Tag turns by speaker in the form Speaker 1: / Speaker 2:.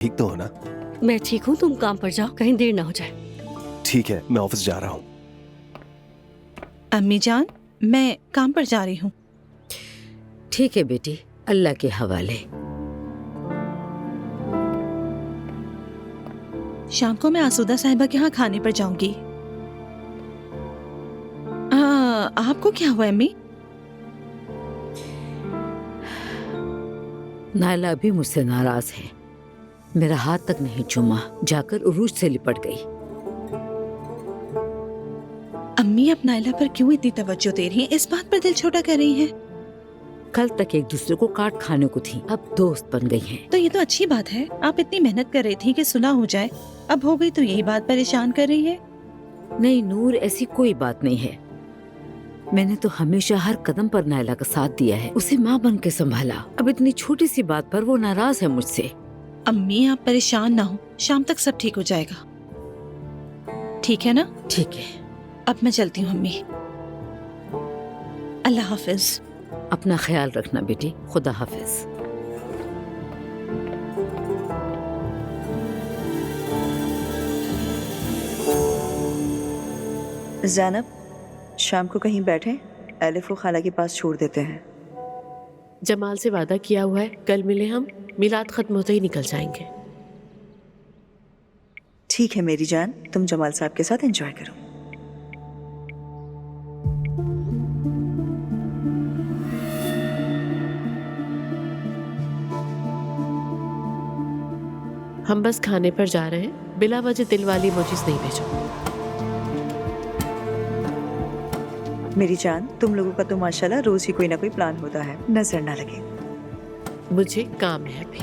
Speaker 1: ठीक तो हो ना?
Speaker 2: मैं ठीक हूँ, तुम काम पर जाओ, कहीं देर ना हो जाए।
Speaker 1: ठीक है, मैं ऑफिस जा रहा हूँ।
Speaker 3: अम्मी जान, मैं काम पर जा रही हूँ।
Speaker 4: ठीक है बेटी, अल्लाह के हवाले।
Speaker 3: शाम को मैं आसूदा साहिबा के यहाँ खाने पर जाऊंगी। आपको क्या हुआ अम्मी?
Speaker 4: नायला भी मुझसे नाराज है। मेरा हाथ तक नहीं चूमा, जाकर उरूज से लिपट गई।
Speaker 3: अम्मी अब नायला पर क्यों इतनी तवज्जो दे रही हैं? इस बात पर दिल छोटा कर रही हैं?
Speaker 4: कल तक एक दूसरे को काट खाने को थी, अब दोस्त बन गई हैं।
Speaker 3: तो ये तो अच्छी बात है। आप इतनी मेहनत कर रही थी कि सुलह हो जाए, अब हो गई तो यही बात परेशान कर रही है।
Speaker 4: नहीं नूर, ऐसी कोई बात नहीं है। मैंने तो हमेशा हर कदम पर नायला का साथ दिया है, उसे माँ बन के संभाला। अब इतनी छोटी सी बात पर वो नाराज है मुझसे।
Speaker 3: अम्मी आप परेशान ना हो, शाम तक सब ठीक हो जाएगा। ठीक है ना?
Speaker 4: ठीक है,
Speaker 3: अब मैं चलती हूँ अम्मी। अल्लाह हाफिज।
Speaker 4: अपना ख्याल रखना बेटी, खुदा हाफिज।
Speaker 5: ज़ैनब, शाम को कहीं बैठे, एलिफ को खाला के पास छोड़ देते हैं।
Speaker 6: जमाल से वादा किया हुआ है, कल मिले हम, मिलाद खत्म होते ही निकल जाएंगे।
Speaker 5: ठीक है मेरी जान, तुम जमाल साहब के साथ एंजॉय करो।
Speaker 6: हम बस खाने पर जा रहे हैं, बिला वजह दिल वाली इमोजीज नहीं भेजो।
Speaker 5: मेरी जान, तुम लोगों का तो माशाल्लाह रोज ही कोई ना कोई प्लान होता है, नजर ना लगे।
Speaker 6: मुझे काम है अभी।